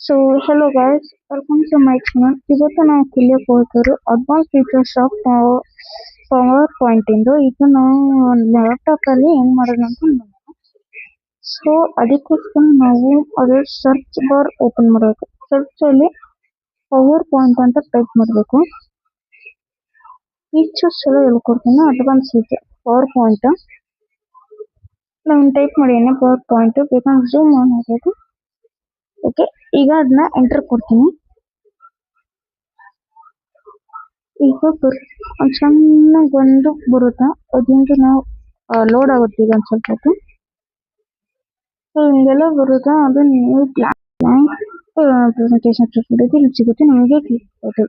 So, hello guys, welcome to my channel. ಇವತ್ತು ನಾವು ಕಲಿಯಕ್ಕೆ ಹೋಗ್ತಿರೋ advance features of power point ಇಂದು ಇದು ನಾವು ಲ್ಯಾಪ್ಟಾಪ್ ಅಲ್ಲಿ ಹೆಂಗ್ ಮಾಡೋಣ ಅಂತ ನೋಡೋಣ. ಸೊ ಅದಕ್ಕೋಸ್ಕರ ನಾವು ಅದರ ಸರ್ಚ್ ಬಾರ್ ಓಪನ್ ಮಾಡಬೇಕು. ಸರ್ಚ್ ಅಲ್ಲಿ ಪವರ್ ಪಾಯಿಂಟ್ ಅಂತ ಟೈಪ್ ಮಾಡಬೇಕು. ಫೀಚರ್ಸ್ ಎಲ್ಲ ಹೇಳ್ಕೊಡ್ತೀನಿ. ಅಡ್ವಾನ್ಸ್ ಫೀಚರ್ ಪವರ್ ಪಾಯಿಂಟ್ ನಾನು ಟೈಪ್ ಮಾಡಿದ್ದೀನಿ. ಪವರ್ ಪಾಯಿಂಟ್ ಬೇಕಂದ್ರೆ ಝೂಮ್ ಮಾಡೋದು. ಓಕೆ, ಈಗ ಅದನ್ನ ಎಂಟರ್ ಕೊಡ್ತೀನಿ. ಈಗ ಸಣ್ಣಗೊಂದು ಬರುತ್ತೆ, ಅದಿಂದ ನಾವು ಲೋಡ್ ಆಗುತ್ತೆ. ಈಗ ಒಂದು ಸ್ವಲ್ಪ ಹೊತ್ತು ಸೊ ಹಿಂಗೆಲ್ಲ ಬರುತ್ತೆ. ಅದು ನೀವು ಪ್ರೆಸೆಂಟೇಷನ್ ಇಲ್ಲಿ ಸಿಗುತ್ತೆ ನಮಗೆ ಕ್ಲಿಕ್.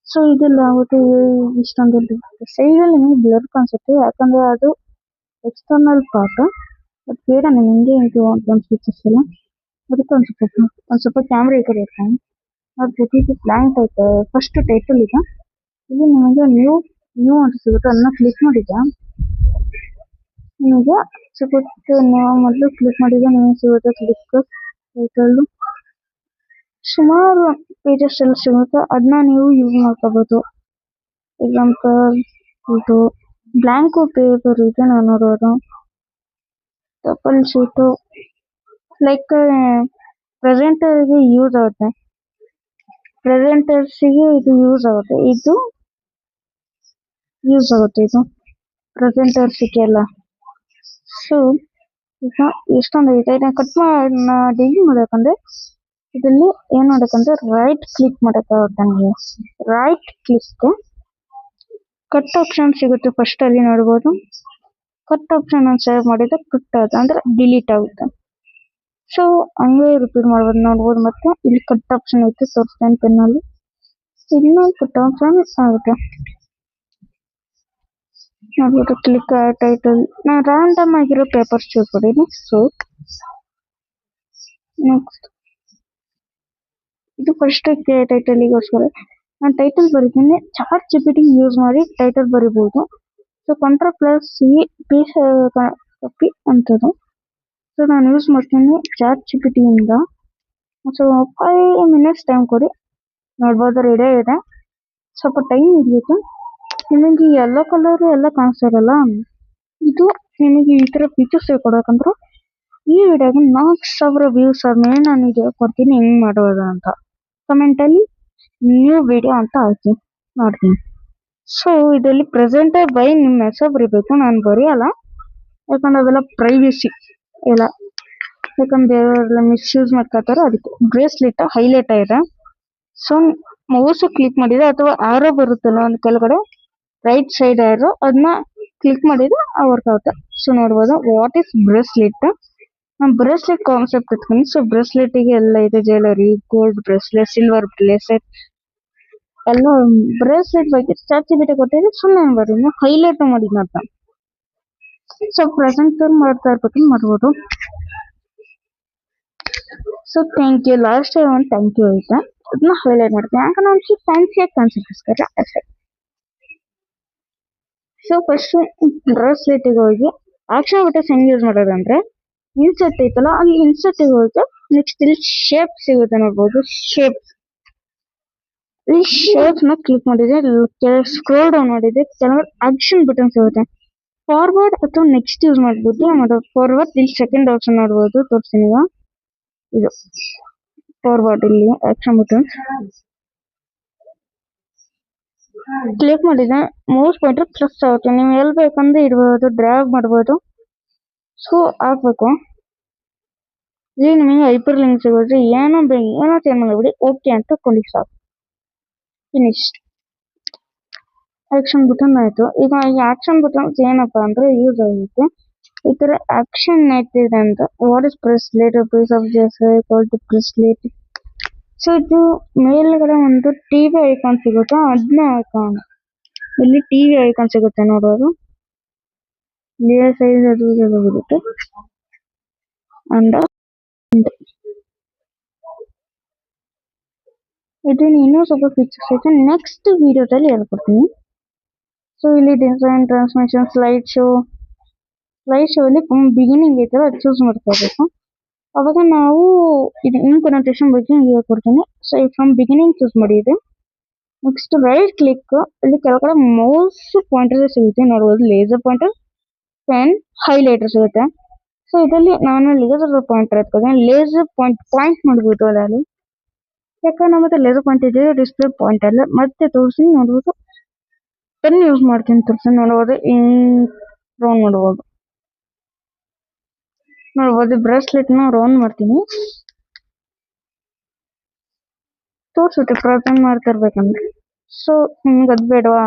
ಸೊ ಇದೆಲ್ಲ ಆಗುತ್ತೆ ಇಷ್ಟೊಂದು ಸೈಡಲ್ಲಿ ನಿಮಗೆ ಬ್ಲರ್ ಕಾಣಿಸುತ್ತೆ, ಯಾಕಂದ್ರೆ ಅದು ಎಕ್ಸ್ಟರ್ನಲ್ ಪಾರ್ಟ್. ಅದು ಬೇಡ ನಿಮಗೆ ಇದು ಒಂದು ಫೀಚರ್ಸ್ ಎಲ್ಲ. ಅದಕ್ಕೆ ಒಂದು ಸ್ವಲ್ಪ ಕ್ಯಾಮ್ರಾ ಈ ಕಡೆ ಇರ್ತಾನೆ. ಅದು ಇದು ಬ್ಲ್ಯಾಂಕ್ ಐತೆ. ಫಸ್ಟ್ ಟೈಟಲ್ ಈಗ ಇಲ್ಲಿ ನಿಮಗೆ ನ್ಯೂ ಅಂತ ಸಿಗುತ್ತೆ. ಅದನ್ನ ಕ್ಲಿಕ್ ಮಾಡಿದ್ದೆ ನಿಮಗೆ ಸಿಗುತ್ತೆ. ನೀವು ಮೊದಲು ಕ್ಲಿಕ್ ಮಾಡಿದ್ರೆ ನಿಮಗೆ ಸಿಗುತ್ತೆ ಕ್ಲಿಕ್ ಟೈಟಲ್. ಸುಮಾರು ಪೇಜಸ್ ಎಲ್ಲ ಸಿಗುತ್ತೆ, ಅದನ್ನ ನೀವು ಯೂಸ್ ಮಾಡ್ಕೋಬಹುದು. ಎಕ್ಸಾಂಪಲ್ ಇದು ಬ್ಲ್ಯಾಂಕ್ ಪೇಪರ್ ಇದೆ ನಾನು ನೋಡೋದು. ಡಬಲ್ ಶೀಟು ಲೈಕ್ ಪ್ರೆಸೆಂಟರ್ಗೆ ಯೂಸ್ ಆಗುತ್ತೆ. ಪ್ರೆಸೆಂಟರ್ಸಿಗೆ ಇದು ಯೂಸ್ ಆಗುತ್ತೆ. ಇದು ಪ್ರೆಸೆಂಟರ್ಸಿಗೆಲ್ಲ. ಸೊ ಈಗ ಎಷ್ಟೊಂದು ಐತೆ. ಕಟ್ ಡಿಲೀಟ್ ಮಾಡಬೇಕಂದ್ರೆ ಇದರಲ್ಲಿ ಏನ್ ಮಾಡಬೇಕಂದ್ರೆ ರೈಟ್ ಕ್ಲಿಕ್ ಮಾಡಬೇಕಾಗುತ್ತೆ. ನೀವು ರೈಟ್ ಕ್ಲಿಕ್ ಕಟ್ ಆಪ್ಷನ್ ಸಿಗುತ್ತೆ. ಫಸ್ಟ್ ಅಲ್ಲಿ ನೋಡ್ಬೋದು. ಕಟ್ ಆಪ್ಷನ್ ಸೇವ್ ಮಾಡಿದ್ರೆ ಕಟ್ ಆಗುತ್ತೆ ಅಂದ್ರೆ ಡಿಲೀಟ್ ಆಗುತ್ತೆ. ಸೊ ಹಂಗೆ ರಿಪೀಟ್ ಮಾಡ್ಬೋದು. ನೋಡ್ಬೋದು. ಮತ್ತೆ ಇಲ್ಲಿ ಕಟ್ ಆಪ್ಷನ್ ಐತೆ, ತೋರಿಸ್ತೇನೆ ಪೆನ್ನಲ್ಲಿ. ಇನ್ನು ಕಟ್ ಆಪ್ಷನ್ ಆಗುತ್ತೆ ನೋಡ್ಬೋದು. ಕ್ಲಿಕ್ ಟೈಟಲ್ ನಾನು ರ್ಯಾಂಡಮ್ ಆಗಿರೋ ಪೇಪರ್ಸ್ ಚೂಸ್ ಮಾಡಿದ್ದೀನಿ. ಸೊ ನೆಕ್ಸ್ಟ್ ಇದು ಫಸ್ಟ್ ಟೈಟಲಿಗೋಸ್ಕರ ನಾನು ಟೈಟಲ್ ಬರೀತೀನಿ. ಚಾಟ್ ಜಿಪಿಟಿ ಯೂಸ್ ಮಾಡಿ ಟೈಟಲ್ ಬರಿಬಹುದು. ಸೊ Ctrl+C ಕಾಪಿ ಅಂತದ್ದು. ಸೊ ನಾನು ಯೂಸ್ ಮಾಡ್ತೀನಿ ಚಾಟ್ ಜಿಪಿಟಿಯಿಂದ. ಸೊ 5 ಮಿನಿಟ್ಸ್ ಟೈಮ್ ಕೊಡಿ. ನೋಡ್ಬೋದು ರೆಡಿ ಇದೆ. ಸ್ವಲ್ಪ ಟೈಮ್ ಹಿಡಿಯುತ್ತೆ. ನಿಮಗೆ ಯೆಲ್ಲೋ ಕಲರ್ ಎಲ್ಲ ಕಾಣಿಸ್ತಾ ಇರಲ್ಲ, ಇದು ನಿಮಗೆ ಈ ತರ ಫೀಚರ್ಸ್ ಕೊಡಬೇಕಂದ್ರೆ ಈ ವಿಡಿಯೋಗೆ 4,000 ವ್ಯೂಸ್ ಆದ್ಮೇಲೆ ನಾನು ಇದು ಕೊಡ್ತೀನಿ ಹೆಂಗ್ ಮಾಡೋದು ಅಂತ. ಕಮೆಂಟಲ್ಲಿ ನ್ಯೂ ವಿಡಿಯೋ ಅಂತ ಹಾಕಿ ನೋಡ್ತೀನಿ. ಸೊ ಇದರಲ್ಲಿ ಪ್ರೆಸೆಂಟರ್ ಬೈ ನಿಮ್ಮ ಹೆಸರು ಬರೀಬೇಕು. ನಾನು ಬರೆಯಲ್ಲ, ಯಾಕಂದ್ರೆ ಅವೆಲ್ಲ ಪ್ರೈವೇಸಿ ಎಲ್ಲ, ಯಾಕಂದ್ರೆ ಎಲ್ಲ ಮಿಸ್ಯೂಸ್ ಮಾಡ್ಕೊತಾರೆ. ಅದಕ್ಕೆ ಬ್ರೇಸ್ಲೆಟ್ ಹೈಲೈಟ್ ಆಗಿದೆ. ಸೊ ಮೌಸ್ ಕ್ಲಿಕ್ ಮಾಡಿದ್ರೆ ಅಥವಾ ಆರೋ ಬರುತ್ತಲ್ಲ ಒಂದು ಕೆಳಗಡೆ ರೈಟ್ ಸೈಡ್ ಆರೋ, ಅದನ್ನ ಕ್ಲಿಕ್ ಮಾಡಿದ್ರೆ ವರ್ಕ್ ಆಗುತ್ತೆ. ಸೊ ನೋಡ್ಬೋದು ವಾಟ್ ಇಸ್ ಬ್ರೇಸ್ಲೆಟ್. ನಾನು ಬ್ರೇಸ್ಲೆಟ್ ಕಾನ್ಸೆಪ್ಟ್ ಇಟ್ಕೊಂಡು. ಸೊ ಬ್ರೇಸ್ಲೆಟ್ಗೆ ಎಲ್ಲ ಇದೆ, jewellery, gold bracelet, silver bracelet ಎಲ್ಲ. ಬ್ರೇಸ್ಲೆಟ್ ಬಗ್ಗೆ ಚಾಟ್ ಜಿಪಿಟಿ ಕೊಟ್ಟಿದ್ರೆ ಸುಮ್ಮನೆ ಬರೀ ಹೈಲೈಟ್ ಮಾಡಿದ್ನ ಅಂತ. ಸೊ ಪ್ರೆಸೆಂಟರ್ ಮಾಡ್ತಾ ಇರ್ಬೇಕು, ಮಾಡ್ಬೋದು. So thank you. ಲಾಸ್ಟ್ ಒಂದು ಥ್ಯಾಂಕ್ ಯು ಐತೆ, ಅದನ್ನ ಹೈಲೈಟ್ ಮಾಡ್ತೀನಿ ಯಾಕಂದ್ರೆ ಒಂದು ಫ್ಯಾನ್ಸಿಯಾಗಿ ಕಾಣಿಸೋಕ್ಕೋಸ್ಕರ ಅಷ್ಟೇ. ಸೊ ಫಸ್ಟ್ ಬ್ರೇಸ್ಲೆಟ್ಗೆ ಹೋಗಿ ಆಕ್ಷನ್ ಬಟನ್ಸ್ ಹೆಂಗ್ ಯೂಸ್ ಮಾಡೋದಂದ್ರೆ ಇನ್ಸರ್ಟ್ ಐತಲ್ಲ, ಅಲ್ಲಿ ಇನ್ಸರ್ಟ್ಗೆ ಹೋಗಿ ನೆಕ್ಸ್ಟ್ ಇಲ್ಲಿ ಶೇಪ್ ಸಿಗುತ್ತೆ ನೋಡ್ಬೋದು. ಈ ಶೇಪ್ ನ ಕ್ಲಿಕ್ ಮಾಡಿದ್ರೆ ಸ್ಕ್ರೋಲ್ ಡೌನ್ ಮಾಡಿದ್ರೆ ಕೆಲವು ಆಕ್ಷನ್ ಬಟನ್ ಸಿಗುತ್ತೆ. ಫಾರ್ವರ್ಡ್ ಅಥವಾ ನೆಕ್ಸ್ಟ್ ಯೂಸ್ ಮಾಡ್ಬೋದು. ಫಾರ್ವರ್ಡ್ ಇಲ್ಲಿ ಸೆಕೆಂಡ್ ಆಪ್ಷನ್ ನೋಡ್ಬೋದು, ತೋರಿಸ್ತೀನಿ ಈಗ. ಇದು ಫಾರ್ವರ್ಡ್, ಇಲ್ಲಿ ಆಕ್ಷನ್ ಬಟನ್ ಕ್ಲಿಕ್ ಮಾಡಿದ್ರೆ ಮೌಸ್ ಪಾಯಿಂಟರ್ ಪ್ಲಸ್ ಆಗುತ್ತೆ. ನೀವು ಎಲ್ಲಿ ಬೇಕಂದ್ರೆ ಇಡ್ಬೋದು, ಡ್ರ್ಯಾಗ್ ಮಾಡ್ಬೋದು. ಸೊ ಹಾಕ್ಬೇಕು. ಇಲ್ಲಿ ನಿಮಗೆ ಹೈಪರ್ ಲಿಂಕ್ ಸಿಗುತ್ತೆ. ಏನೋ ಚೇಂಜ್ ಮಾಡಿಬಿಡಿ, ಓಕೆ ಅಂತ ಕೊಂಡಿ ಸಾಕು. ಫಿನಿಶ್. ಆಕ್ಷನ್ ಬಟನ್ ಆಯ್ತು. ಈಗ ಈ ಆಕ್ಷನ್ ಬಟನ್ಸ್ ಏನಪ್ಪಾ ಅಂದ್ರೆ ಯೂಸ್ ಆಗುತ್ತೆ. ಈ ತರ ಆಕ್ಷನ್ ಆಗ್ತಿದೆ ಅಂತ. What is bracelet, piece of bracelet. So ಇದು ಮೇಲ್ಗಡೆ ಒಂದು ಟಿವಿ ಐಕಾನ್ ಸಿಗುತ್ತೆ, ಅದನ್ನ ಐಕಾನ್ ಇಲ್ಲಿ ಟಿವಿ ಐಕಾನ್ ಸಿಗುತ್ತೆ ನೋಡೋದು. ಸೈಜ್ ಅದು ಬರುತ್ತೆ. ಅಂಡ್ ಇದು ಇನ್ನೂ ಸ್ವಲ್ಪ ಫೀಚರ್ಸ್ ಐತೆ, ನೆಕ್ಸ್ಟ್ ವಿಡಿಯೋದಲ್ಲಿ ಹೇಳ್ಕೊಡ್ತೀನಿ. ಸೊ ಇಲ್ಲಿ ಡಿಸೈನ್, ಟ್ರಾನ್ಸ್ಮಿಷನ್, ಸ್ಲೈಡ್ ಶೋ ಅಲ್ಲಿ ಬಿಗಿನಿಂಗ್ ಐತಲ್ಲ ಅದು ಚೂಸ್ ಮಾಡ್ಕೋಬೇಕು. ಅವಾಗ ನಾವು ಇದು ಹಿಂಗ್ ಕೊನೋಟೇಷನ್ ಬಗ್ಗೆ ಹೇಳ್ಕೊಡ್ತೀನಿ. ಸೊ ಫ್ರಮ್ ಬಿಗಿನಿಂಗ್ ಚೂಸ್ ಮಾಡಿ ಇದೆ. ನೆಕ್ಸ್ಟ್ ರೈಟ್ ಕ್ಲಿಕ್, ಇಲ್ಲಿ ಕೆಳಗಡೆ ಮೌಸ್ ಪಾಯಿಂಟರ್ ಸಿಗುತ್ತೆ ನೋಡ್ಬೋದು. ಲೇಸರ್ ಪಾಯಿಂಟರ್, ಪೆನ್, ಹೈಲೈಟರ್ ಸಿಗುತ್ತೆ. ಸೊ ಇದರಲ್ಲಿ ನಾನು ಲೇಸರ್ ಪಾಯಿಂಟರ್ ಎತ್ಕೋತೀನಿ. ಲೇಸರ್ ಪಾಯಿಂಟ್ ಮಾಡ್ಬೋದು ಅಲ್ಲಿ, ಯಾಕಂದ್ರೆ ನಮ್ಮ ಹತ್ರ ಲೇಸರ್ ಪಾಯಿಂಟ್ ಇದೆ ಡಿಸ್ಪ್ಲೇ ಪಾಯಿಂಟ್ ಅಲ್ಲ. ಮತ್ತೆ ತೋರಿಸಿ ನೋಡ್ಬೋದು. ಪೆನ್ ಯೂಸ್ ಮಾಡ್ತೀನಿ ತೋರಿಸಿ ನೋಡ್ಬೋದು. ರೌಂಡ್ ಮಾಡ್ಬೋದು. ಬ್ರೇಸ್ಲೆಟ್ ನ ರೌಂಡ್ ಮಾಡ್ತೀನಿ. ತೋರ್ಸುತ್ತೆ ಪ್ರೆಸೆಂಟ್ ಮಾಡ್ತಾ ಇರ್ಬೇಕಂದ್ರೆ. ಸೊ ನಿಮ್ಗೆ ಅದ್ ಬೇಡವಾ,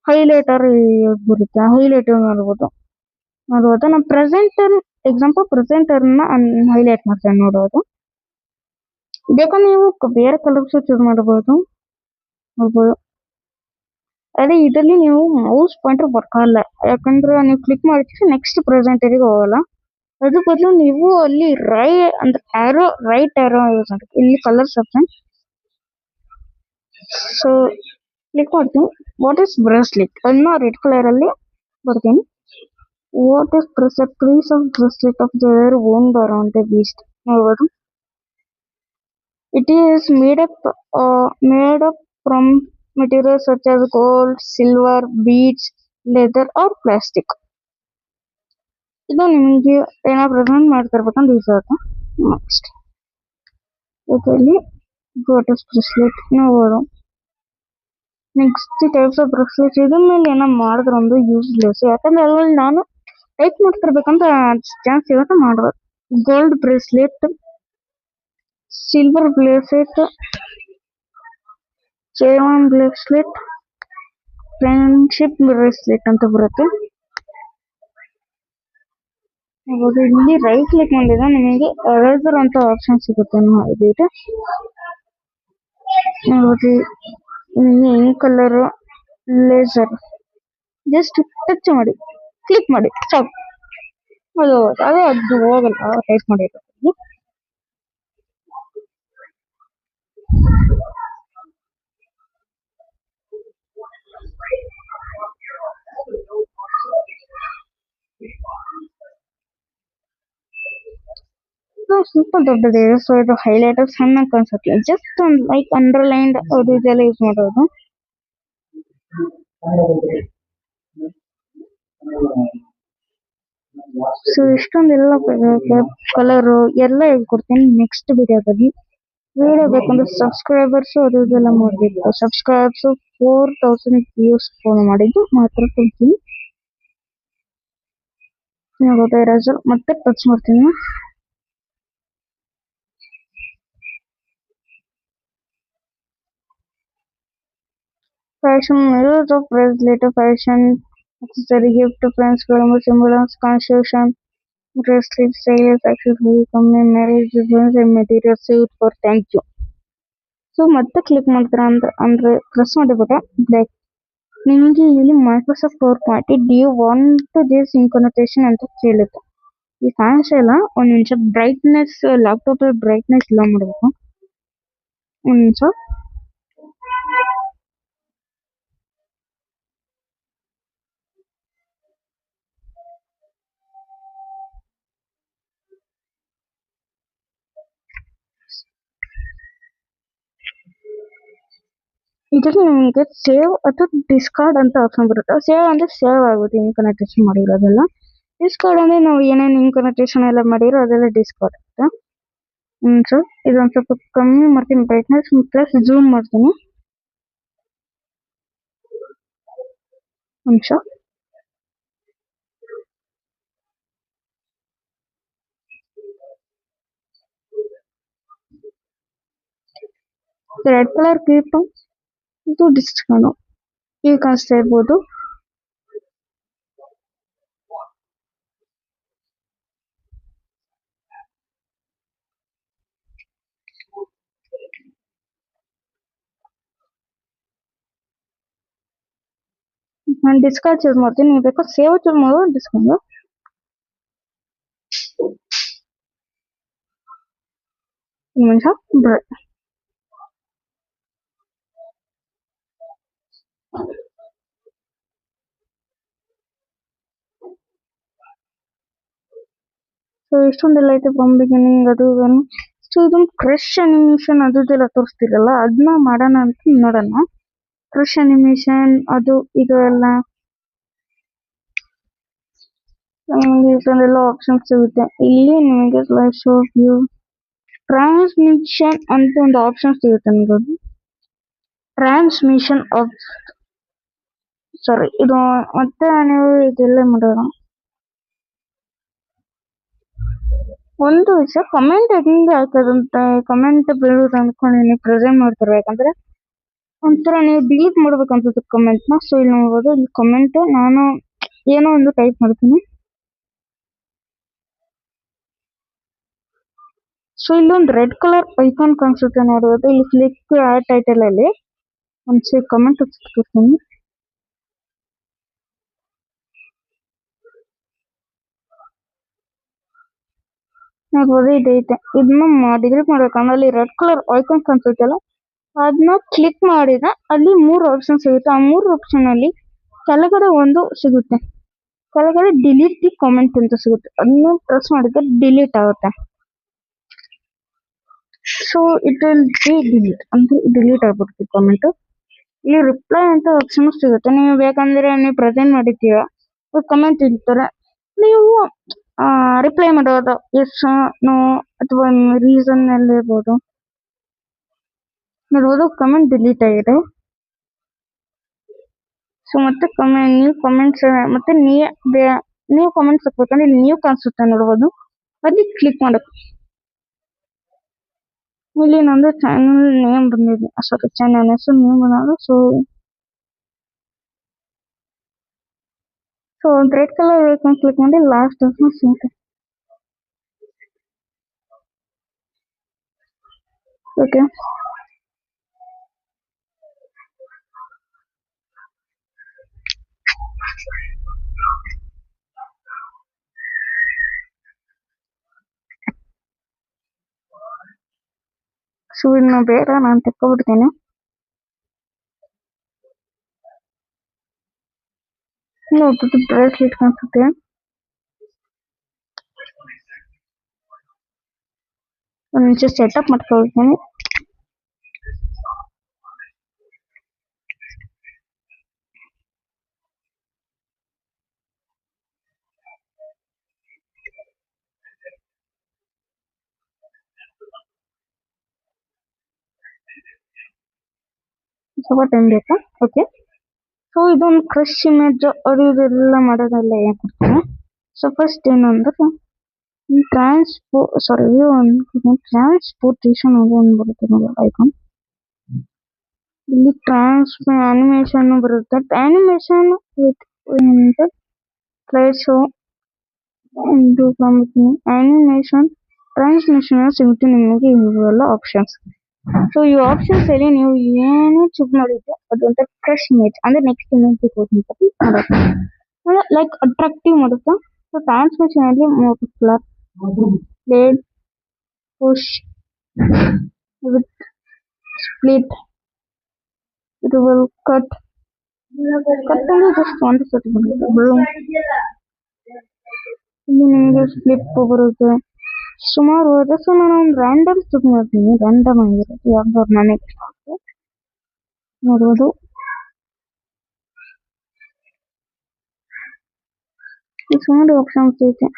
ಹೈಲೈಟರ್ ಬರುತ್ತೆ, ಹೈಲೈಟರ್ ನೋಡ್ಬೋದು. ನಾನು ಪ್ರೆಸೆಂಟರ್ ಎಕ್ಸಾಂಪಲ್ ಪ್ರೆಸೆಂಟರ್ನ ಹೈಲೈಟ್ ಮಾಡ್ತೇನೆ ನೋಡೋದು. ಬೇಕಾದ್ರೆ ನೀವು ಬೇರೆ ಕಲರ್ಸ್ ಚೂಸ್ ಮಾಡಬಹುದು ನೋಡ್ಬೋದು. ಅದೇ ಇದರಲ್ಲಿ ನೀವು ಮೌಸ್ ಪಾಯಿಂಟರ್ ವರ್ಕ್ ಆಗಲ್ಲ, ಯಾಕಂದ್ರೆ ನೀವು ಕ್ಲಿಕ್ ಮಾಡಿದ್ರೆ ನೆಕ್ಸ್ಟ್ ಪ್ರೆಸೆಂಟರಿಗೆ ಹೋಗಲ್ಲ. ಅದ್ರ ಬದಲು ನೀವು ಅಲ್ಲಿ ರೈಟ್ ಆರೋ ಯೂಸ್ ಮಾಡಿ. ಇಲ್ಲಿ ಕಲರ್ಸ್ ಆಪ್ಷನ್. ಸೊ ಕ್ಲಿಕ್ ಮಾಡ್ತೀನಿ. ವಾಟ್ ಇಸ್ ಬ್ರೇಸ್ಲೆಟ್ ಅನ್ನೋ ರೆಡ್ ಕಲರ್ ಅಲ್ಲಿ ಬರ್ತೀನಿ. What is bracelet, piece of bracelet of their own around the beast ನೋಡ್ಬೋದು. It is made up from materials such as gold, silver, beads, leather or plastic. ಇದು ನಿಮಗೆ ಏನಾದ್ರು present ಮಾಡ್ತಿರ್ಬೇಕಂತ use ಆಗುತ್ತೆ. Next ಇದರಲ್ಲಿ ಗೋಟಸ್ bracelet ನೋಡ್ಬೋದು. Next types of bracelet. ಇದ್ರ ಮೇಲೆ ಏನೋ ಮಾಡಿದ್ರೆ ಒಂದು ಯೂಸ್ಲೆಸ್, ಯಾಕಂದ್ರೆ ಅದ್ರಲ್ಲಿ ನಾನು ಟೈಪ್ ಮಾಡ್ತಿರ್ಬೇಕಂತ ಚಾನ್ಸ್ ಸಿಗುತ್ತೆ ಮಾಡ್ಬೋದು. Gold bracelet, silver bracelet, chain bracelet, friendship bracelet ಅಂತ ಬರುತ್ತೆ. ಇಲ್ಲಿ ರೈಟ್ ಕ್ಲಿಕ್ ಮಾಡಿದ್ರೆ ನಿಮಗೆ ಎರೇಸರ್ ಅಂತ ಆಪ್ಷನ್ ಸಿಗುತ್ತೆ ನೋಡ್ಬೋದು. Ink colour, laser just touch ಮಾಡಿ ಕ್ಲಿಕ್ ಮಾಡಿ ಸಾಕು, ಅದು ಹೋಗಲ್ಲ ಟೈಪ್ ಮಾಡಿರೋದು. ಸ್ವಲ್ಪ ದೊಡ್ಡದಿದೆ. ಸೊ ಇದು ಹೈಲೈಟರ್ ಸಣ್ಣ ಕಾಣಿಸುತ್ತೆ, ಜಸ್ಟ್ ಒಂದು ಲೈಕ್ ಅಂಡರ್ಲೈನ್ಡ್ ಅದು ಇದೆಲ್ಲ ಯೂಸ್ ಮಾಡೋದು. ಸೊ ಇಷ್ಟೊಂದೆಲ್ಲ ಕಲರು ಎಲ್ಲ ಹೇಳ್ಕೊಡ್ತೀನಿ ನೆಕ್ಸ್ಟ್ ವಿಡಿಯೋದಲ್ಲಿ. ವಿಡಿಯೋ ಬೇಕಂದ್ರೆ ಸಬ್ಸ್ಕ್ರೈಬರ್ಸ್ ಅದು ಇದೆಲ್ಲ ಮಾಡಬೇಕು. ಸಬ್ಸ್ಕ್ರೈಬರ್ಸ್ 4000 ವ್ಯೂಸ್ ಫಾಲೋ ಮಾಡಿದ್ದು ಮಾತ್ರ ಕೊಡ್ತೀನಿ. ಎರೇಸರ್ ಮತ್ತೆ ಟಚ್ ಮಾಡ್ತೀನಿ. Fashion use of bracelet, fashion accessory, gift, friends, symbols, constitution, bracelet, sales, accessory, company, marriage, business, and material saved for thank you. So ಮತ್ತೆ ಕ್ಲಿಕ್ ಮಾಡ್ತೀರಾ ಅಂದ್ರೆ ಪ್ರೆಸ್ ಮಾಡಿಬಿಟ್ರೆ ಬ್ಲ್ಯಾಕ್. ನಿಮಗೆ ಇಲ್ಲಿ Microsoft power point do you want this ಇನ್ಕೊನೋಟೇಷನ್ ಅಂತ ಕೇಳುತ್ತೆ. ಈ ಕಾಣಿಸ್ತಾ ಇಲ್ಲ, ಒಂದು ನಿಮಿಷ ಬ್ರೈಟ್ನೆಸ್ ಲ್ಯಾಪ್ಟಾಪ್ ಬ್ರೈಟ್ನೆಸ್ ಇಲ್ಲ ಮಾಡಬೇಕು. ಒಂದು ನಿಮಿಷ. ಇದರಲ್ಲಿ ನಿಮಗೆ ಸೇವ್ ಅಥವಾ ಡಿಸ್ಕಾರ್ಡ್ ಅಂತ ಆಪ್ಷನ್ ಬರುತ್ತೆ. ಸೇವ್ ಅಂದ್ರೆ ಸೇವ್ ಆಗುತ್ತೆ ಇನ್ಕೊನೋಟೇಷನ್ ಮಾಡಿರೋದೆಲ್ಲ. ಡಿಸ್ಕಾರ್ಡ್ ಅಂದ್ರೆ ನಾವು ಏನೇನು ಇನ್ಕೊನೋಟೇಷನ್ ಎಲ್ಲ ಮಾಡಿರೋ ಅದೆಲ್ಲ ಡಿಸ್ಕಾರ್ಡ್ ಆಗುತ್ತೆ. ಸರ್ ಇದೊಂದು ಸ್ವಲ್ಪ ಕಮ್ಮಿ ಮಾಡ್ತೀನಿ ಬ್ರೈಟ್ನೆಸ್, ಪ್ಲಸ್ ಝೂಮ್ ಮಾಡ್ತೀನಿ. ನಿಮಿಷ. ರೆಡ್ ಕಲರ್ ಕ್ಲಿಪ್ ಇದು ಡಿಸ್ಕಾರ್ಡ್ ಈಗ ಕಾಣಿಸ್ತಾ ಇರ್ಬೋದು. ನಾನು ಡಿಸ್ಕಾರ್ಡ್ ಚೂಸ್ ಮಾಡ್ತೀನಿ, ನೀವು ಬೇಕಾದ್ರೆ ಸೇವ್ ಚೂಸ್ ಮಾಡೋದು ಡಿಸ್ಕಾರ್ಡ್. ನಿಮಿಷ. ಸೊ ಇಷ್ಟೊಂದೆಲ್ಲ ಐತೆ ಫ್ರಮ್ ಬಿಗಿನಿಂಗ್ ಅದು ಸೊ ಇದೊಂದು ಕ್ರಶ್ ಅನಿಮೇಷನ್ ಅದೆಲ್ಲ ತೋರಿಸ್ತಿರಲ್ಲ ಅದನ್ನ ಮಾಡೋಣ ಅಂತ ನೋಡೋಣ. ಕ್ರಶ್ ಅನಿಮೇಷನ್ ಅದು ಇದು ಎಲ್ಲ ನಿಮಗೆ ಇದರಲ್ಲೆಲ್ಲ ಆಪ್ಷನ್ಸ್ ಸಿಗುತ್ತೆ. ಇಲ್ಲಿ ನಿಮಗೆ ಸ್ಲೈಡ್ ಶೋ ವ್ಯೂ ಟ್ರಾನ್ಸ್ಮಿಷನ್ ಅಂತ ಒಂದು ಆಪ್ಷನ್ ಸಿಗುತ್ತೆ ನಿಮಗೆ. ಟ್ರಾನ್ಸ್ಮಿಷನ್ ಆಫ್ ಸಾರಿ ಇದು ಮತ್ತೆ ನೀವು ಇದೆಲ್ಲ ಮಾಡೋಣ. ಒಂದು ವಿಷಯ ಕಮೆಂಟ್ ಹೆಂಗೆ ಹಾಕೋದಂತ ಕಮೆಂಟ್ ಬೀಳೋದು ಅನ್ಕೊಂಡು ಪ್ರೆಸೆಂಟ್ ಮಾಡ್ತಾರೆ. ಯಾಕಂದ್ರೆ ಒಂಥರ ನೀವು ಡಿಲೀಟ್ ಮಾಡ್ಬೇಕು ಅನ್ಸುತ್ತೆ ಕಮೆಂಟ್ನ. ಸೊ ಇಲ್ಲಿ ನೋಡ್ಬೋದು, ಇಲ್ಲಿ ಕಮೆಂಟ್ ನಾನು ಏನೋ ಒಂದು ಟೈಪ್ ಮಾಡ್ತೀನಿ. ಸೊ ಇಲ್ಲೊಂದು ರೆಡ್ ಕಲರ್ ಐಕಾನ್ ಕಾಣಿಸುತ್ತೆ ನೋಡ್ಬೋದು. ಇಲ್ಲಿ ಕ್ಲಿಕ್ ಆ ಟೈಟಲ್ ಅಲ್ಲಿ ಒಂದ್ಸರಿ ಕಮೆಂಟ್ ಹಾಕ್ತೀನಿ. ನೋಡ್ಬೋದು ಇದೈತೆ. ಇದನ್ನ ಡಿಲೀಟ್ ಮಾಡ್ಬೇಕಂದ್ರೆ ಅಲ್ಲಿ ರೆಡ್ ಕಲರ್ ಐಕಾನ್ ಕಾಣಿಸುತ್ತಲ್ಲ ಅದನ್ನ ಕ್ಲಿಕ್ ಮಾಡಿದ ಅಲ್ಲಿ 3 ಆಪ್ಷನ್ ಸಿಗುತ್ತೆ. ಆ 3 ಆಪ್ಷನ್ ಅಲ್ಲಿ ಕೆಳಗಡೆ ಒಂದು ಸಿಗುತ್ತೆ, ಕೆಳಗಡೆ ಡಿಲೀಟ್ ದಿ ಕಾಮೆಂಟ್ ಅಂತ ಸಿಗುತ್ತೆ. ಅದನ್ನ ಪ್ರೆಸ್ ಮಾಡಿದ್ರೆ ಡಿಲೀಟ್ ಆಗುತ್ತೆ. So it will be delete ಅಂದ್ರೆ ಡಿಲೀಟ್ ಆಗ್ಬಿಡುತ್ತೆ ಕಾಮೆಂಟ್. ಇಲ್ಲಿ ರಿಪ್ಲೈ ಅಂತ ಆಪ್ಷನ್ ಸಿಗುತ್ತೆ. ನೀವು ಬೇಕಂದ್ರೆ ನೀವು ಪ್ರೆಸೆಂಟ್ ಮಾಡಿರ್ತೀರ ಕಮೆಂಟ್ ಇರ್ತಾರೆ, ನೀವು ರಿಪ್ಲೈ ಮಾಡೋದು ಎಸ್ ನೋ ಅಥವಾ ರೀಸನ್ ಎಲ್ಲ ಇರ್ಬೋದು. ನೋಡ್ಬೋದು ಕಮೆಂಟ್ ಡಿಲೀಟ್ ಆಗಿದೆ. ಸೊ ಮತ್ತೆ ನ್ಯೂ ಕಮೆಂಟ್ಸ್ ಮತ್ತೆ ನೀವು ಕಮೆಂಟ್ಸ್ ಹಾಕ್ಬೇಕಂದ್ರೆ ಇಲ್ಲಿ ನ್ಯೂ ಕಾಣಿಸುತ್ತೆ ನೋಡ್ಬೋದು, ಅಲ್ಲಿ ಕ್ಲಿಕ್ ಮಾಡಬೇಕು. ಇಲ್ಲಿ ನಂದು ಚಾನಲ್ ನೇಮ್ ಬಂದಿದೆ, ಸಾರಿ ಚಾನಲ್ ಹೆಸರು ನೇಮ್ ಬಂದಾಗ. ಸೊ ಒಂದು ರೆಡ್ ಕಲರ್ ಐಕಾನ್ ಕ್ಲಿಕ್ ಮಾಡಿ ಲಾಸ್ಟ್ ಆಪ್ಷನ್ ಸಿಗುತ್ತೆ. ಓಕೆ, ಸೊ ಇನ್ನು ಬೇಡ ನಾನು ತೆಕ್ಕೊಬಿಡ್ತೇನೆ. ನೋಡ್ಬಿಟ್ಟು ಬ್ರೇಸ್ಲೆಟ್ ಕಾಣಿಸುತ್ತೆ. ಒಂದು ನಿಮಿಷ ಸೆಟಪ್ ಮಾಡ್ಕೊಳ್ತೇನೆ. ಸ್ವಲ್ಪ ಟೈಮ್ ಬೇಕಾ? ಓಕೆ, ಸೊ ಇದೊಂದು ಕ್ರಶ್ ಇಮೇಜ್ ಅದು ಇದೆಲ್ಲ ಮಾಡೋದೆಲ್ಲ ಏನು ಕೊಡ್ತೀನಿ. ಸೊ ಫಸ್ಟ್ ಏನಂದ್ರೆ ಟ್ರಾನ್ಸ್ಪೋರ್ಟೇಷನ್ ಅದು ಒಂದು ಬರುತ್ತೆ ನೋಡಿ ಐಕಾನ್. ಇಲ್ಲಿ ಅನಿಮೇಷನ್ ಬರುತ್ತೆ. ಅನಿಮೇಷನ್ ವಿತ್ ಸ್ಲೈಡ್ ಶೋ ಇದು ಅನಿಮೇಷನ್ ಟ್ರಾನ್ಸ್ಮಿಷನ್ ಸಿಗುತ್ತೆ ನಿಮಗೆ ಇವೆಲ್ಲ ಆಪ್ಷನ್ಸ್. ಸೊ ಈ ಆಪ್ಷನ್ಸ್ ಅಲ್ಲಿ ನೀವು ಏನು ಚೂಸ್ ಮಾಡಿದ್ರೆ ಅದು ಅಂತ ಫ್ರೆಶ್ ಇಮೇಜ್ ಅಂದ್ರೆ ನೆಕ್ಸ್ಟ್ ಇಮೇಜ್ ಲೈಕ್ ಅಟ್ರಾಕ್ಟಿವ್ ಮಾಡುತ್ತೆ. ಸೊ ಟ್ರಾನ್ಸ್ಮಿಷನ್ ಅಲ್ಲಿ ಮೋಟಿಕ್ಯುಲರ್ ಪ್ಲೇಡ್ ಪುಷ್ ವಿತ್ ಸ್ಪ್ಲಿಟ್ ಇದು ವಿಲ್ ಕಟ್ ಅಂದ್ರೆ ಜಸ್ಟ್ ಒಂದು ಸತಿ ಬರುತ್ತೆ. ಇಲ್ಲಿ ನಿಮಗೆ ಸ್ಪ್ಲಿಟ್ ಬರುತ್ತೆ ಸುಮಾರು. ಸೊ ನಾನು ಒಂದು ರ್ಯಾಂಡಮ್ ಚೂಸ್ ಮಾಡ್ತೀನಿ, ರ್ಯಾಂಡಮ್ ಆಗಿರುತ್ತೆ ಯಾವ್ದಾದ್ರು ನನಗೆ ಇಷ್ಟ ಆಗುತ್ತೆ ನೋಡೋದು. ಸುಮಾರು ಆಪ್ಷನ್ಸ್ ಐತೆ.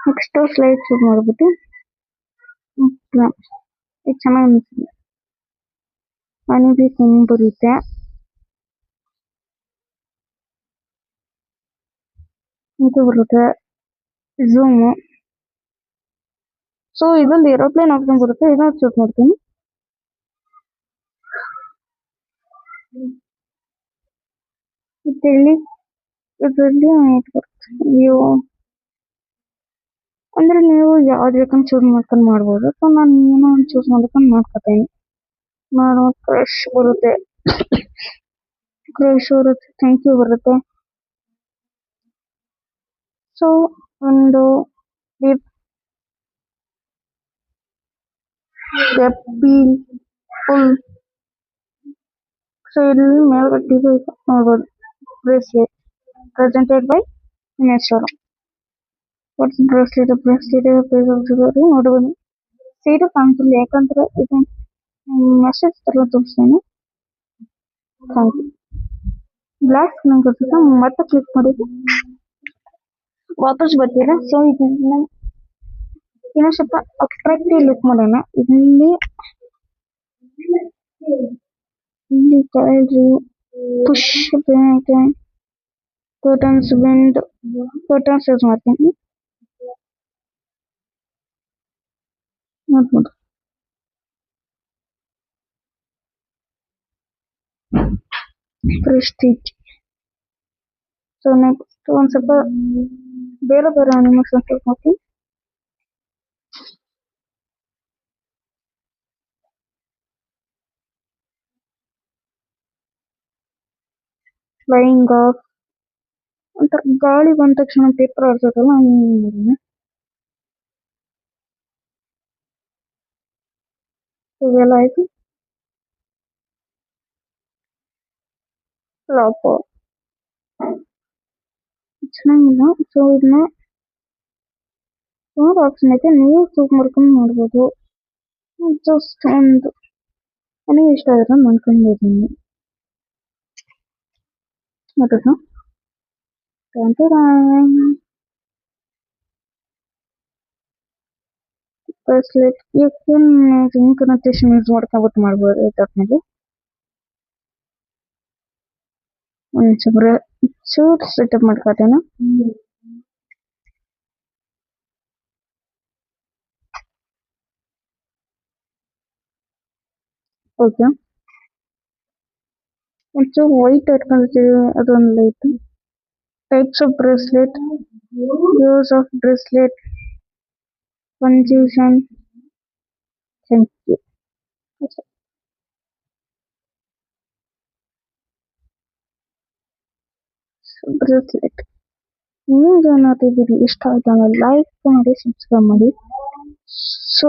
ನೆಕ್ಸ್ಟ್ ಸ್ಲೈಡ್ ಚೂಸ್ ಮಾಡ್ಬಿಟ್ಟು ಇದು ಚೆನ್ನಾಗಿ ಅನಿಸ್ತದೆ. ಅನಿಬೇಕು ಬರುತ್ತೆ. ಇದು ಬರುತ್ತೆ ಝೂಮು. ಸೊ ಇದೊಂದು ಏರೋಪ್ಲೇನ್ ಆಪ್ಷನ್ ಬರುತ್ತೆ, ಇದನ್ನ ಚೂಸ್ ಮಾಡ್ತೀನಿ. ಇದರಲ್ಲಿ ವ್ಯೂ ಅಂದ್ರೆ ನೀವು ಯಾವ್ದು ಬೇಕಂತ ಚೂಸ್ ಮಾಡ್ಕೊಂಡು ಮಾಡ್ಬೋದು. ಸೊ ನಾನು ಏನೋ ಒಂದು ಚೂಸ್ ಮಾಡ್ಕೊಂಡು ಮಾಡ್ಕೊತೀನಿ. ನಾನು ಕ್ರಶ್ ಬರುತ್ತೆ, ಕ್ರಶ್ ಬರುತ್ತೆ, ಥ್ಯಾಂಕ್ ಯು ಬರುತ್ತೆ. ಸೊ ಒಂದು ಫುಲ್ ಸೊ ಇಲ್ಲಿ ಮೇಲ್ಗಡೆ ನೋಡ್ಬೋದು ಬ್ರೇಸ್ಲೆಟ್ ಪ್ರೆಸೆಂಟೆಡ್ ಬೈ ಇಮೇಶ್ವರ. ವಾಟ್ಸ್ ಬ್ರೇಸ್ಲೆಟ್ ನೋಡಬಹುದು. ಸೈಡ್ ಕಾಣ್ತಿಲ್ಲ ಯಾಕಂದ್ರೆ ಇದು ಮೆಸೇಜ್ ತರ ತೋರಿಸ್ತಾನೆ. Thank you. ಬ್ಲಾಕ್ ಸ್ಕ್ರೀನ್ ತೋರಿಸುತ್ತೆ. ಮತ್ತೆ ಕ್ಲಿಕ್ ಮಾಡಿದ್ರೆ ವಾಪಸ್ ಬರ್ತೀರಾ. ಸೊ ಇದನ್ನ ಇನ್ನೊಂದು ಸ್ವಲ್ಪ ಅಟ್ರಾಕ್ಟಿವ್ ಲುಕ್ ಮಾಡೋಣ. ಇಲ್ಲಿ ಕೆಳಗೆ push curtains wind curtains use ಮಾಡ್ತೀನಿ. ನೋಡ್ಬೋದು ಪ್ರೆಸ್ಟೀಜ್. ಸೊ ನೆಕ್ಸ್ಟ್ ಒಂದ್ ಸ್ವಲ್ಪ ಬೇರೆ ಬೇರೆ ಅನಿಮೇಷನ್ ಮಾಡ್ತೀನಿ. ಫ್ಲೈಯಿಂಗ್ ಆಫ್ ಒಂಥರ ಗಾಳಿ ಬಂದ ತಕ್ಷಣ ಪೇಪರ್ ಆಡ್ಸೋದಲ್ಲ ಹಂಗೆ. ಇವೆಲ್ಲ ಆಯ್ತು. ಫ್ಲಾಪ್ ಚೆನ್ನಾಗಿಲ್ಲ. ಸೊ ಇದನ್ನ ಸುಮಾರು ಆಪ್ಷನ್ ಐತೆ, ನೀವು ಚೂಸ್ ಮಾಡ್ಕೊಂಡು ಮಾಡ್ಬೋದು. ಜಸ್ಟ್ ಒಂದು ನನಗೆ ಇಷ್ಟ ಆದ್ರೆ ಮಾಡ್ಕೊಂಡಿದ್ದೀನಿ. ನೋಡೋದು ಬ್ರೇಸ್ಲೆಟ್ ಸಿಂಕ್ರನೈಸೇಷನ್ ಯೂಸ್ ಮಾಡ್ಕೊಂಡು ಮಾಡ್ಬೋದು. ಇದ್ರಲ್ಲಿ ಚೂರ್ ಸೆಟಪ್ ಮಾಡ್ಕೊತೇನೆ. ಓಕೆ, ಒಂಚೂರು ವೈಟ್ ಇಟ್ಕೊಳ್ತೀವಿ. ಅದೊಂದು light types of bracelet, use of bracelet, ಕಂಜೂಷನ್. Thank you. ಬ್ರೇಸ್ಲೆಟ್ ನಿಮ್ಗೆ ಏನಾದ್ರು ಇದು ಇಷ್ಟ ಆಯ್ತು ಅಂದ್ರೆ ಲೈಕ್ ಮಾಡಿ, ಸಬ್ಸ್ಕ್ರೈಬ್ ಮಾಡಿ. ಸೊ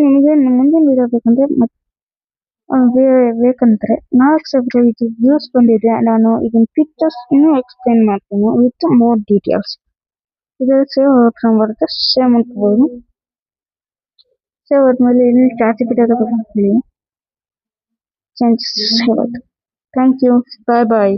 ನಿಮಗೆ ಮುಂದಿನ ವಿಡಿಯೋ ಬೇಕಂದ್ರೆ 4,000 ಇದು ವ್ಯೂಸ್ ಬಂದಿದೆ. ನಾನು ಇದನ್ನ ಪಿಕ್ಚರ್ಸ್ ಇನ್ನೂ ಎಕ್ಸ್ಪ್ಲೇನ್ ಮಾಡ್ತೀನಿ ವಿತ್ ಮೋರ್ ಡೀಟೇಲ್ಸ್. ಇದರಲ್ಲಿ ಸೇವ್ ಆಪ್ಷನ್ ಬರುತ್ತೆ, ಸೇವ್ ಮಾಡ್ಕೋಬಹುದು. ಸೇವ್ ಆದ್ಮೇಲೆ ಇಲ್ಲಿ ಚಾರ್ಜ್ ಬಿಡೋದು ಚೇಂಜಸ್ ಸೇವ್ ಆಯ್ತು. Thank you. Bye bye.